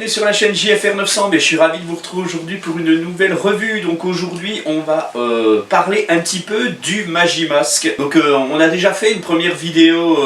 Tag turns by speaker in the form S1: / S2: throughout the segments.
S1: bienvenue sur la chaîne JFR 900, mais je suis ravi de vous retrouver aujourd'hui pour une nouvelle revue. Donc aujourd'hui on va parler un petit peu du Magimask. Donc on a déjà fait une première vidéo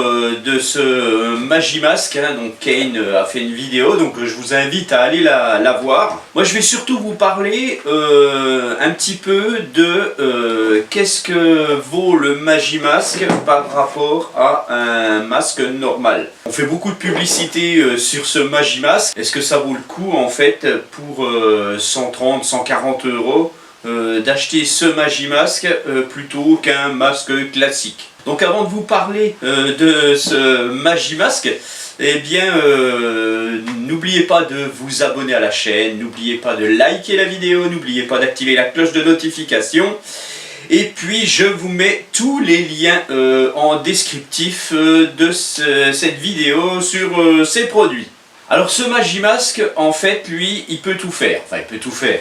S1: de ce Magimask, hein. Donc Kane a fait une vidéo, donc je vous invite à aller la voir. Moi je vais surtout vous parler un petit peu de qu'est-ce que vaut le Magimask par rapport à un masque normal. On fait beaucoup de publicité sur ce Magimask. Est-ce que ça vaut le coup en fait pour 130, 140 euros d'acheter ce Magimask plutôt qu'un masque classique? Donc avant de vous parler de ce Magimask, eh bien n'oubliez pas de vous abonner à la chaîne, n'oubliez pas de liker la vidéo, n'oubliez pas d'activer la cloche de notification. Et puis je vous mets tous les liens en descriptif de cette vidéo sur ces produits. Alors ce Magimask, en fait, lui, il peut tout faire. Enfin, il peut tout faire.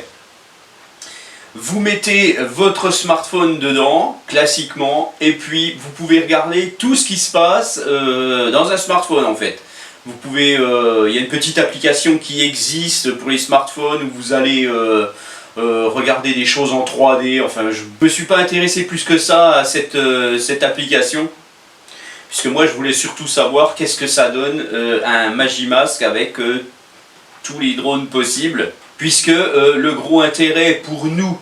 S1: Vous mettez votre smartphone dedans, classiquement, et puis vous pouvez regarder tout ce qui se passe dans un smartphone, en fait. Vous pouvez, il y a une petite application qui existe pour les smartphones où vous allez regarder des choses en 3D. Enfin, je me suis pas intéressé plus que ça à cette application, puisque moi je voulais surtout savoir qu'est-ce que ça donne un Magimask avec tous les drones possibles, puisque le gros intérêt pour nous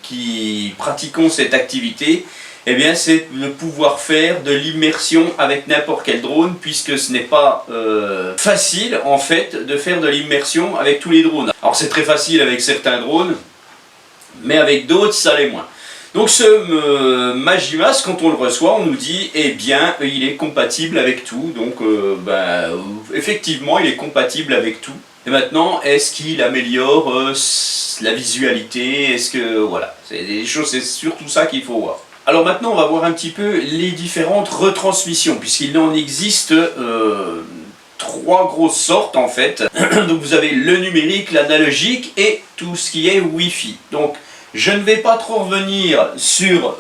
S1: qui pratiquons cette activité, eh bien, c'est de pouvoir faire de l'immersion avec n'importe quel drone, puisque ce n'est pas facile en fait de faire de l'immersion avec tous les drones. Alors c'est très facile avec certains drones, mais avec d'autres ça l'est moins. Donc ce Magimask, quand on le reçoit, on nous dit eh bien il est compatible avec tout. Donc effectivement il est compatible avec tout. Et maintenant, est-ce qu'il améliore la visualité? Est-ce que voilà, c'est des choses, c'est surtout ça qu'il faut voir. Alors maintenant on va voir un petit peu les différentes retransmissions, puisqu'il en existe trois grosses sortes en fait. Donc vous avez le numérique, l'analogique et tout ce qui est Wi-Fi. Donc je ne vais pas trop revenir sur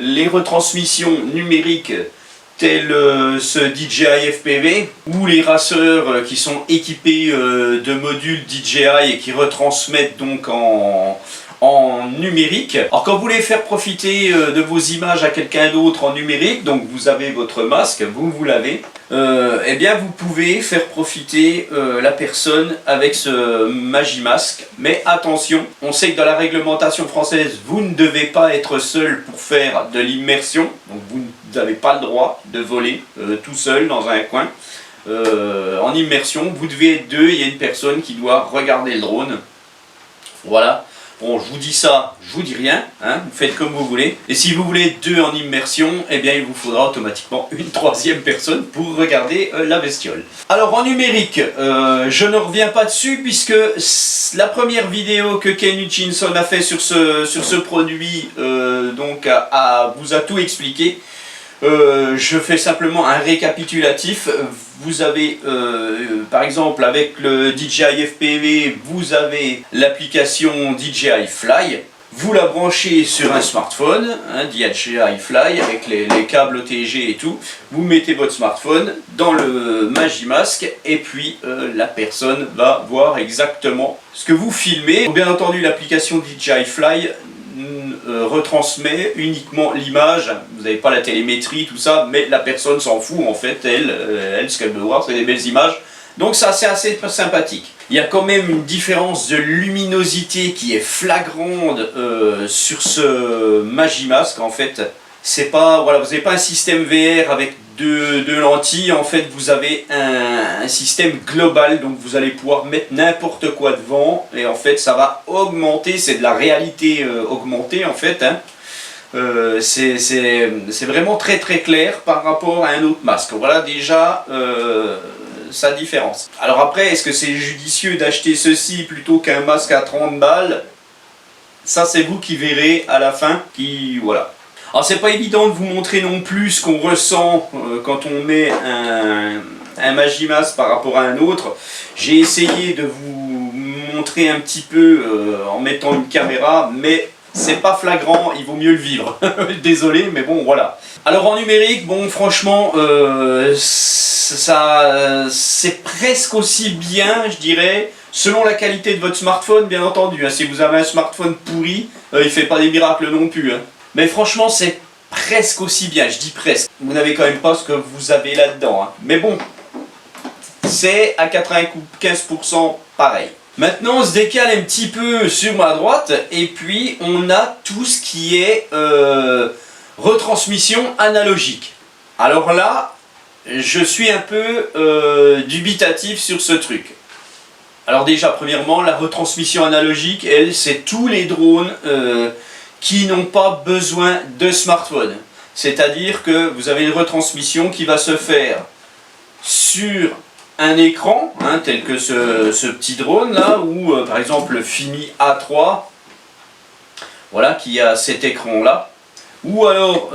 S1: les retransmissions numériques telles ce DJI FPV, ou les raceurs qui sont équipés de modules DJI et qui retransmettent donc en numérique. Alors quand vous voulez faire profiter de vos images à quelqu'un d'autre en numérique, donc vous avez votre masque, vous l'avez, eh bien vous pouvez faire profiter la personne avec ce Magimask. Mais attention, on sait que dans la réglementation française, vous ne devez pas être seul pour faire de l'immersion, donc vous n'avez pas le droit de voler tout seul dans un coin. En immersion, vous devez être deux, il y a une personne qui doit regarder le drone. Voilà. Bon, je vous dis ça, je vous dis rien, hein, vous faites comme vous voulez. Et si vous voulez deux en immersion, eh bien il vous faudra automatiquement une troisième personne pour regarder la bestiole. Alors en numérique, je ne reviens pas dessus, puisque la première vidéo que Kane Hutchinson a fait sur ce produit vous a tout expliqué. Je fais simplement un récapitulatif. Vous avez par exemple avec le DJI FPV, vous avez l'application DJI Fly. Vous la branchez sur un smartphone, hein, DJI Fly, avec les câbles OTG et tout. Vous mettez votre smartphone dans le Magimask et puis la personne va voir exactement ce que vous filmez. Bien entendu, l'application DJI Fly retransmet uniquement l'image. Vous n'avez pas la télémétrie, tout ça, mais la personne s'en fout en fait. Elle ce qu'elle veut voir, c'est des belles images. Donc ça, c'est assez sympathique. Il y a quand même une différence de luminosité qui est flagrante sur ce Magimask. En fait, c'est pas, voilà, vous n'avez pas un système VR avec deux lentilles. En fait, vous avez un système global, donc vous allez pouvoir mettre n'importe quoi devant, et en fait ça va augmenter, c'est de la réalité augmentée en fait, hein. C'est vraiment très très clair par rapport à un autre masque. Voilà déjà sa différence. Alors après, est-ce que c'est judicieux d'acheter ceci plutôt qu'un masque à 30 balles? Ça c'est vous qui verrez à la fin, voilà. Alors c'est pas évident de vous montrer non plus ce qu'on ressent quand on met un Magimask par rapport à un autre. J'ai essayé de vous montrer un petit peu en mettant une caméra, mais c'est pas flagrant, il vaut mieux le vivre. Désolé, mais bon, voilà. Alors en numérique, bon, franchement, c'est presque aussi bien, je dirais, selon la qualité de votre smartphone, bien entendu. Hein. Si vous avez un smartphone pourri, il fait pas des miracles non plus. Hein. Mais franchement, c'est presque aussi bien, je dis presque. Vous n'avez quand même pas ce que vous avez là-dedans. Hein. Mais bon, c'est à 95% pareil. Maintenant, on se décale un petit peu sur ma droite, et puis on a tout ce qui est retransmission analogique. Alors là, je suis un peu dubitatif sur ce truc. Alors déjà, premièrement, la retransmission analogique, elle, c'est tous les drones qui n'ont pas besoin de smartphone. C'est-à-dire que vous avez une retransmission qui va se faire sur un écran, hein, tel que ce petit drone là, ou par exemple le Fimi A3, voilà, qui a cet écran là, ou alors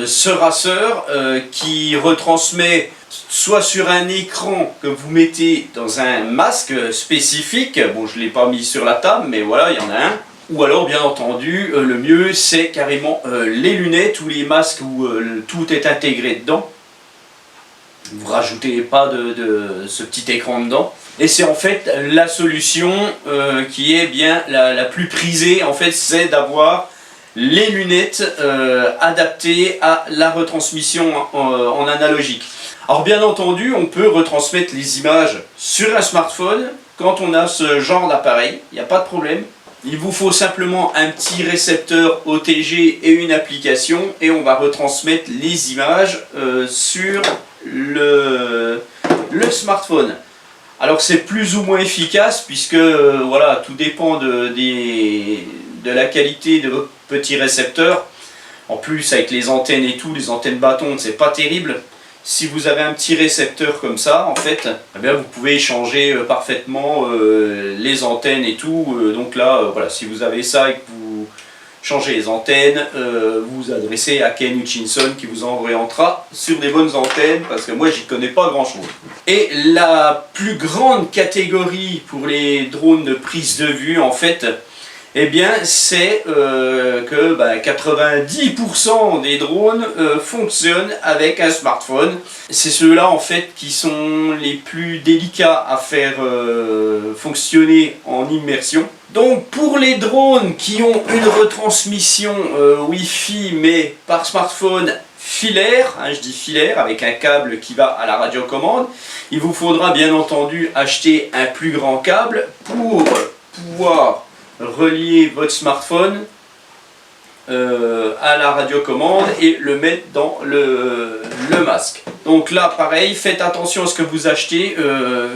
S1: ce Racer qui retransmet soit sur un écran que vous mettez dans un masque spécifique, bon je ne l'ai pas mis sur la table, mais voilà, il y en a un, ou alors bien entendu, le mieux c'est carrément les lunettes ou les masques où tout est intégré dedans. Vous rajoutez pas de ce petit écran dedans. Et c'est en fait la solution qui est bien la plus prisée, en fait, c'est d'avoir les lunettes adaptées à la retransmission en analogique. Alors bien entendu, on peut retransmettre les images sur un smartphone quand on a ce genre d'appareil, il n'y a pas de problème. Il vous faut simplement un petit récepteur OTG et une application et on va retransmettre les images sur le smartphone. Alors c'est plus ou moins efficace puisque voilà, tout dépend de la qualité de votre petit récepteur. En plus avec les antennes et tout, les antennes bâtons, c'est pas terrible. Si vous avez un petit récepteur comme ça, en fait, eh bien, vous pouvez échanger parfaitement les antennes et tout. Donc là, voilà, si vous avez ça et que vous changez les antennes, vous vous adressez à Ken Hutchinson qui vous orientera sur des bonnes antennes parce que moi, j'y connais pas grand-chose. Et la plus grande catégorie pour les drones de prise de vue, en fait, eh bien, c'est que 90% des drones fonctionnent avec un smartphone. C'est ceux-là, en fait, qui sont les plus délicats à faire fonctionner en immersion. Donc, pour les drones qui ont une retransmission Wi-Fi, mais par smartphone filaire, hein, je dis filaire, avec un câble qui va à la radiocommande, il vous faudra bien entendu acheter un plus grand câble pour pouvoir relier votre smartphone à la radiocommande et le mettre dans le masque. Donc là pareil, faites attention à ce que vous achetez,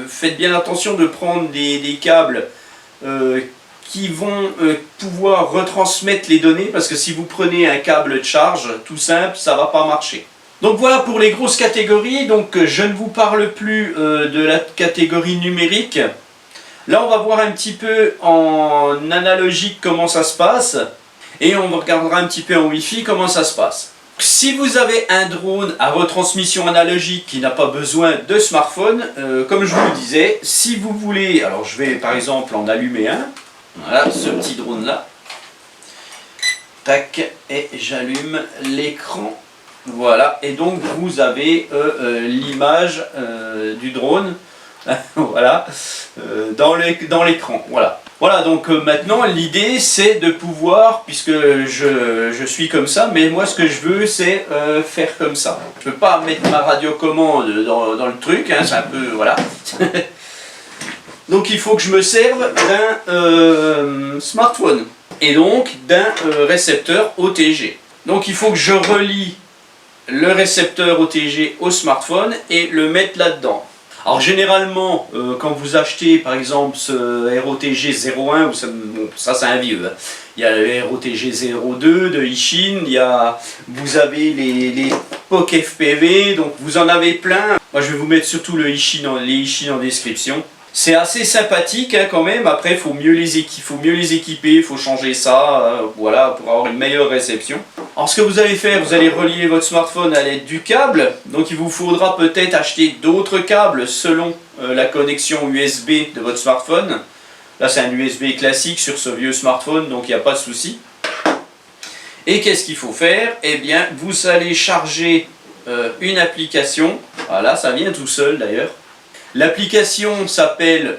S1: faites bien attention de prendre des câbles qui vont pouvoir retransmettre les données parce que si vous prenez un câble de charge tout simple, ça va pas marcher. Donc voilà pour les grosses catégories. Donc je ne vous parle plus de la catégorie numérique. Là, on va voir un petit peu en analogique comment ça se passe et on regardera un petit peu en Wi-Fi comment ça se passe. Si vous avez un drone à retransmission analogique qui n'a pas besoin de smartphone, comme je vous le disais, si vous voulez, alors je vais par exemple en allumer un, voilà ce petit drone là, tac, et j'allume l'écran, voilà, et donc vous avez l'image du drone. Voilà, dans l'écran, voilà. Voilà, donc maintenant l'idée c'est de pouvoir, puisque je suis comme ça, mais moi ce que je veux c'est faire comme ça. Je peux pas mettre ma radiocommande dans le truc, hein, c'est un peu, voilà. Donc il faut que je me serve d'un smartphone, et donc d'un récepteur OTG. Donc il faut que je relie le récepteur OTG au smartphone et le mettre là-dedans. Alors généralement, quand vous achetez par exemple ce ROTG 01, bon, ça c'est un vieux, hein. Il y a le ROTG 02 de Ishin, vous avez les POC FPV, donc vous en avez plein. Moi je vais vous mettre surtout les Ishin en description. C'est assez sympathique hein, quand même, après il faut mieux les équiper, il faut changer ça, voilà, pour avoir une meilleure réception. Alors ce que vous allez faire, vous allez relier votre smartphone à l'aide du câble, donc il vous faudra peut-être acheter d'autres câbles selon la connexion USB de votre smartphone. Là c'est un USB classique sur ce vieux smartphone, donc il n'y a pas de souci. Et qu'est-ce qu'il faut faire? Eh bien, vous allez charger une application. Voilà, ça vient tout seul d'ailleurs. L'application s'appelle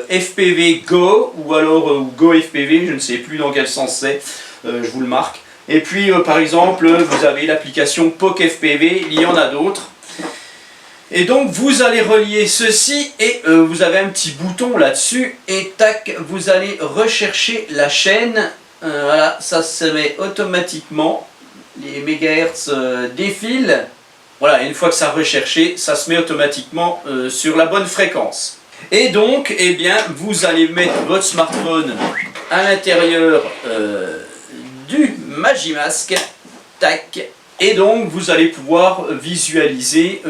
S1: FPV Go ou alors Go FPV, je ne sais plus dans quel sens c'est, je vous le marque. Et puis par exemple, vous avez l'application POC FPV, il y en a d'autres. Et donc vous allez relier ceci et vous avez un petit bouton là-dessus et tac, vous allez rechercher la chaîne. Voilà, ça se met automatiquement, les mégahertz défilent. Voilà, une fois que ça a recherché, ça se met automatiquement sur la bonne fréquence. Et donc, eh bien, vous allez mettre votre smartphone à l'intérieur du Magimask. Tac. Et donc, vous allez pouvoir visualiser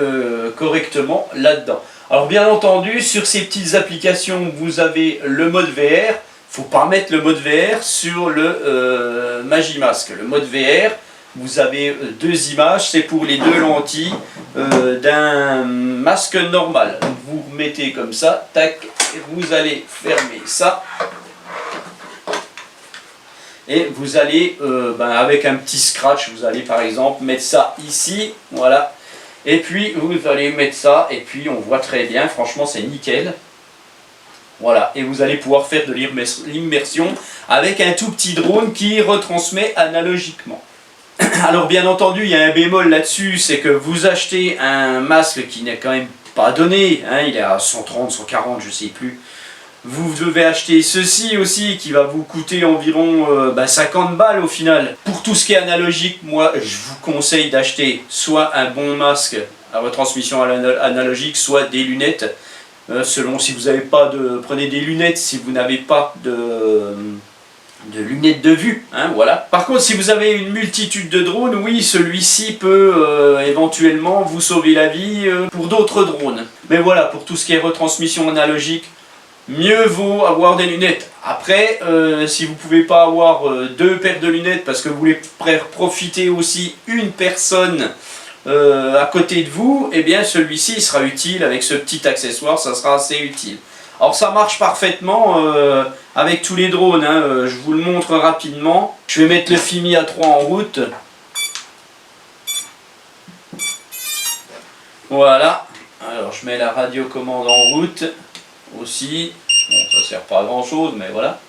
S1: correctement là-dedans. Alors, bien entendu, sur ces petites applications, vous avez le mode VR. Il ne faut pas mettre le mode VR sur le Magimask. Le mode VR, vous avez deux images, c'est pour les deux lentilles d'un masque normal. Vous mettez comme ça, tac, et vous allez fermer ça. Et vous allez, avec un petit scratch, vous allez par exemple mettre ça ici, voilà. Et puis vous allez mettre ça, et puis on voit très bien, franchement c'est nickel. Voilà, et vous allez pouvoir faire de l'immersion avec un tout petit drone qui retransmet analogiquement. Alors bien entendu, il y a un bémol là-dessus, c'est que vous achetez un masque qui n'est quand même pas donné, hein, il est à 130, 140, je sais plus. Vous devez acheter ceci aussi qui va vous coûter environ 50 balles au final. Pour tout ce qui est analogique, moi je vous conseille d'acheter soit un bon masque à retransmission analogique, soit des lunettes. Selon si vous n'avez pas de... Prenez des lunettes si vous n'avez pas de lunettes de vue, hein, voilà. Par contre, si vous avez une multitude de drones, oui, celui-ci peut éventuellement vous sauver la vie pour d'autres drones. Mais voilà, pour tout ce qui est retransmission analogique, mieux vaut avoir des lunettes. Après, si vous ne pouvez pas avoir deux paires de lunettes parce que vous voulez profiter aussi une personne à côté de vous, eh bien celui-ci sera utile avec ce petit accessoire, ça sera assez utile. Alors ça marche parfaitement avec tous les drones, hein, je vous le montre rapidement. Je vais mettre le FIMI A3 en route. Voilà, alors je mets la radiocommande en route aussi. Bon, ça sert pas à grand chose, mais voilà.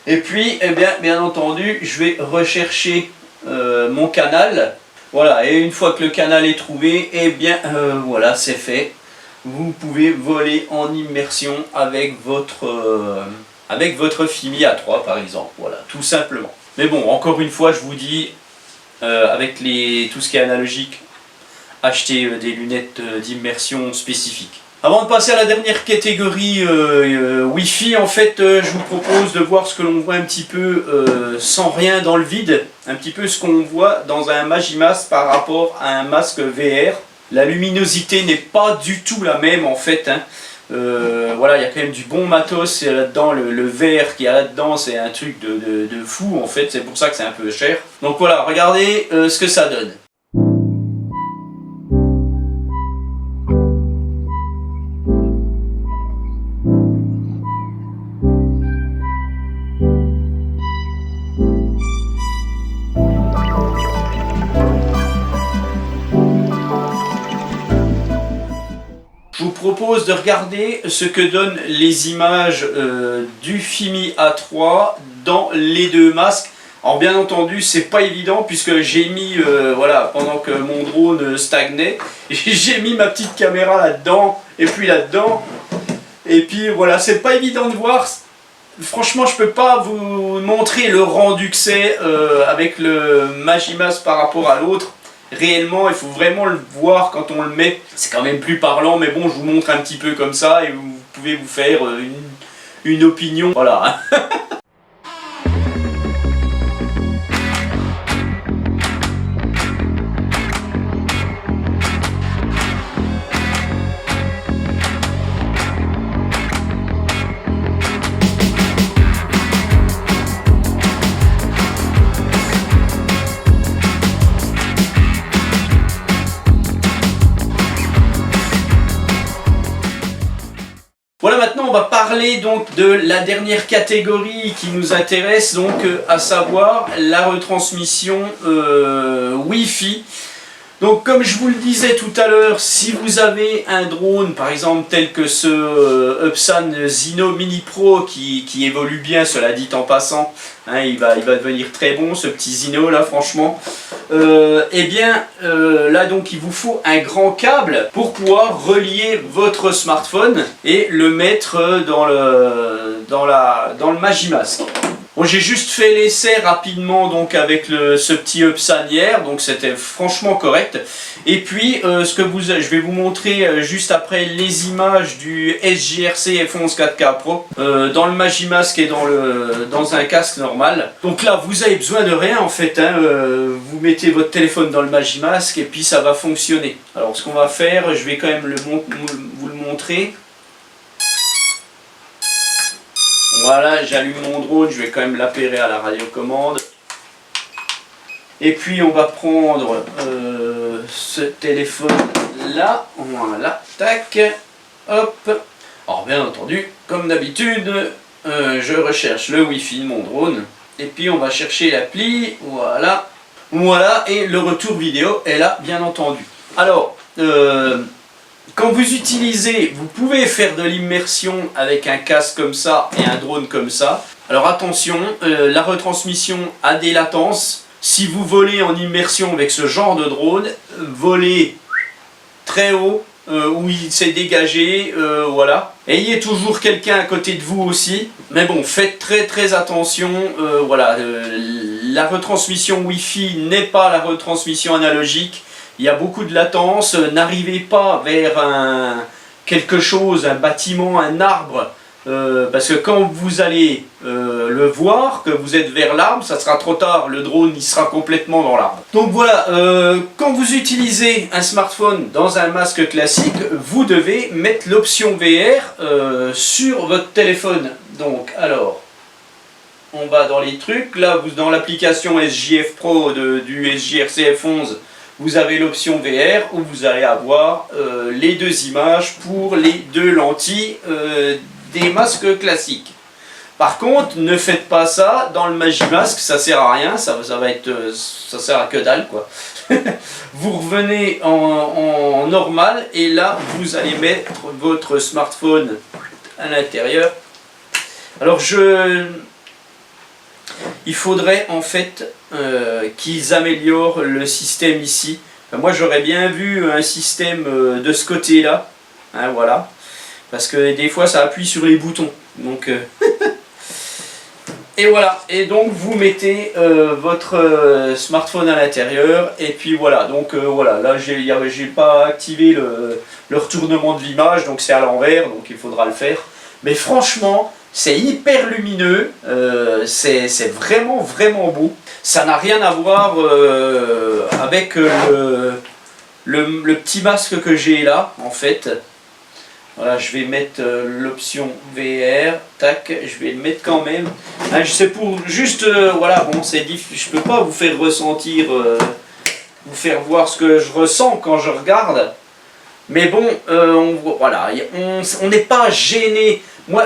S1: Et puis, eh bien entendu, je vais rechercher mon canal. Voilà, et une fois que le canal est trouvé, eh bien voilà, c'est fait. Vous pouvez voler en immersion avec votre FIMI A3 par exemple, voilà, tout simplement. Mais bon, encore une fois, je vous dis, avec tout ce qui est analogique, achetez des lunettes d'immersion spécifiques. Avant de passer à la dernière catégorie Wi-Fi, en fait, je vous propose de voir ce que l'on voit un petit peu sans rien dans le vide, un petit peu ce qu'on voit dans un Magimask par rapport à un masque VR. La luminosité n'est pas du tout la même en fait, hein. Voilà, il y a quand même du bon matos là-dedans, le verre qu'il y a là-dedans c'est un truc de fou en fait, c'est pour ça que c'est un peu cher. Donc voilà, regardez ce que ça donne. Je vous propose de regarder ce que donnent les images du FIMI A3 dans les deux masques. Alors bien entendu, c'est pas évident puisque j'ai mis, voilà, pendant que mon drone stagnait, j'ai mis ma petite caméra là-dedans et puis là-dedans. Et puis voilà, c'est pas évident de voir. Franchement, je peux pas vous montrer le rendu que c'est avec le Magimask par rapport à l'autre. Réellement, il faut vraiment le voir quand on le met. C'est quand même plus parlant, mais bon, je vous montre un petit peu comme ça et vous pouvez vous faire une opinion. Voilà. Voilà, maintenant on va parler donc de la dernière catégorie qui nous intéresse, donc à savoir la retransmission Wi-Fi. Donc comme je vous le disais tout à l'heure, si vous avez un drone par exemple tel que ce Upsan Zino Mini Pro qui évolue bien, cela dit en passant, hein, il va devenir très bon ce petit Zino là franchement, et bien là donc il vous faut un grand câble pour pouvoir relier votre smartphone et le mettre dans le Magimask. Bon, j'ai juste fait l'essai rapidement donc avec ce petit Upsan hier, donc c'était franchement correct. Et puis je vais vous montrer juste après les images du SJRC F11 4K Pro dans le Magimask et dans un casque normal. Donc là vous avez besoin de rien en fait, hein, vous mettez votre téléphone dans le Magimask et puis ça va fonctionner. Alors ce qu'on va faire, je vais quand même vous le montrer. Voilà, j'allume mon drone, je vais quand même l'appairer à la radiocommande. Et puis on va prendre ce téléphone là, voilà, tac, hop. Alors bien entendu, comme d'habitude, je recherche le Wi-Fi de mon drone. Et puis on va chercher l'appli, voilà. Voilà, et le retour vidéo est là, bien entendu. Alors, quand vous utilisez, vous pouvez faire de l'immersion avec un casque comme ça et un drone comme ça. Alors attention, la retransmission a des latences. Si vous volez en immersion avec ce genre de drone, volez très haut, où il s'est dégagé, voilà. Ayez toujours quelqu'un à côté de vous aussi. Mais bon, faites très attention, voilà. La retransmission Wi-Fi n'est pas la retransmission analogique. Il y a beaucoup de latence, n'arrivez pas vers quelque chose, un bâtiment, un arbre, parce que quand vous allez le voir, que vous êtes vers l'arbre, ça sera trop tard, le drone il sera complètement dans l'arbre. Donc voilà, quand vous utilisez un smartphone dans un masque classique, vous devez mettre l'option VR sur votre téléphone. Donc alors, on va dans les trucs, là dans l'application SJF Pro du SJRC F11, vous avez l'option VR où vous allez avoir les deux images pour les deux lentilles des masques classiques. Par contre, ne faites pas ça dans le Magimask, ça sert à rien, ça sert à que dalle quoi. Vous revenez en normal et là vous allez mettre votre smartphone à l'intérieur. Alors il faudrait en fait qu'ils améliorent le système ici. Enfin, moi j'aurais bien vu un système de ce côté là, hein, voilà, parce que des fois ça appuie sur les boutons, donc et voilà, et donc vous mettez votre smartphone à l'intérieur et puis voilà, donc voilà, là j'ai pas activé le retournement de l'image, donc c'est à l'envers, donc il faudra le faire, mais franchement c'est hyper lumineux, c'est vraiment beau. Ça n'a rien à voir avec le petit masque que j'ai là, en fait. Voilà, je vais mettre l'option VR, tac, je vais le mettre quand même. Hein, c'est pour juste, voilà, bon, je peux pas vous faire ressentir, vous faire voir ce que je ressens quand je regarde. Mais bon, voilà, on n'est pas gêné. Moi,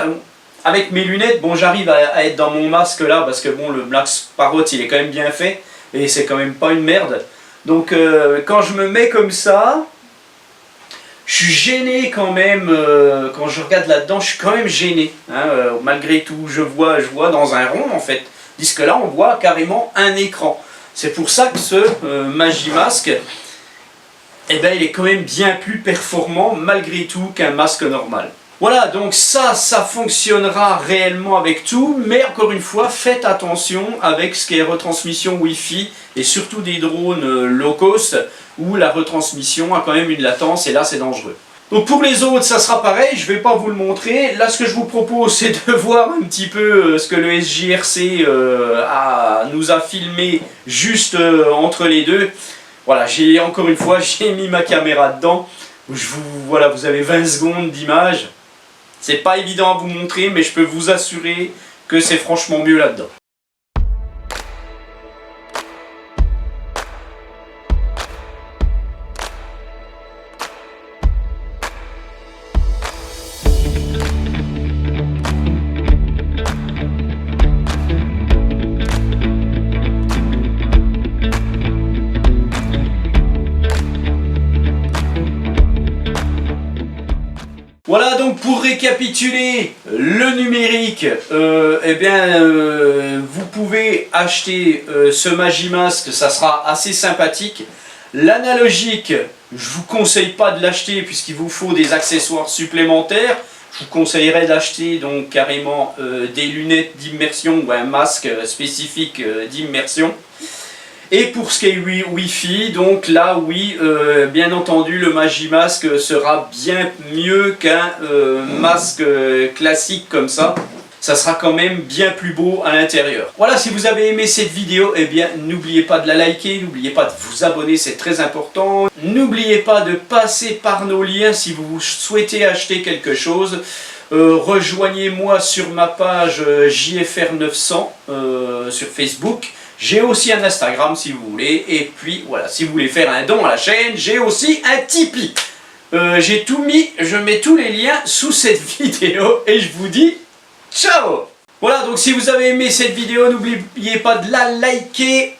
S1: avec mes lunettes, bon, j'arrive à être dans mon masque là, parce que bon, le Black Parrot, il est quand même bien fait, et c'est quand même pas une merde. Donc, quand je me mets comme ça, je suis gêné quand même, quand je regarde là-dedans, je suis quand même gêné. Hein, malgré tout, je vois dans un rond en fait. Tandis que là, on voit carrément un écran. C'est pour ça que ce Magimask, eh ben, il est quand même bien plus performant malgré tout qu'un masque normal. Voilà, donc ça fonctionnera réellement avec tout, mais encore une fois, faites attention avec ce qui est retransmission Wi-Fi et surtout des drones low cost où la retransmission a quand même une latence et là c'est dangereux. Donc pour les autres, ça sera pareil, je ne vais pas vous le montrer. Là, ce que je vous propose, c'est de voir un petit peu ce que le SJRC nous a filmé juste entre les deux. Voilà, encore une fois, j'ai mis ma caméra dedans. Voilà, vous avez 20 secondes d'image. C'est pas évident à vous montrer, mais je peux vous assurer que c'est franchement mieux là-dedans. Voilà, donc pour récapituler le numérique, vous pouvez acheter ce Magimask, ça sera assez sympathique. L'analogique, je vous conseille pas de l'acheter puisqu'il vous faut des accessoires supplémentaires. Je vous conseillerais d'acheter donc carrément des lunettes d'immersion ou un masque spécifique d'immersion. Et pour ce qui est Wi-Fi, donc là oui, bien entendu le Magimask sera bien mieux qu'un masque classique comme ça. Ça sera quand même bien plus beau à l'intérieur. Voilà, si vous avez aimé cette vidéo, eh bien n'oubliez pas de la liker, n'oubliez pas de vous abonner, c'est très important. N'oubliez pas de passer par nos liens si vous souhaitez acheter quelque chose. Rejoignez-moi sur ma page JFR900 sur Facebook. J'ai aussi un Instagram si vous voulez. Et puis voilà, si vous voulez faire un don à la chaîne, j'ai aussi un Tipeee. J'ai tout mis, je mets tous les liens sous cette vidéo et je vous dis ciao! Voilà, donc si vous avez aimé cette vidéo, n'oubliez pas de la liker.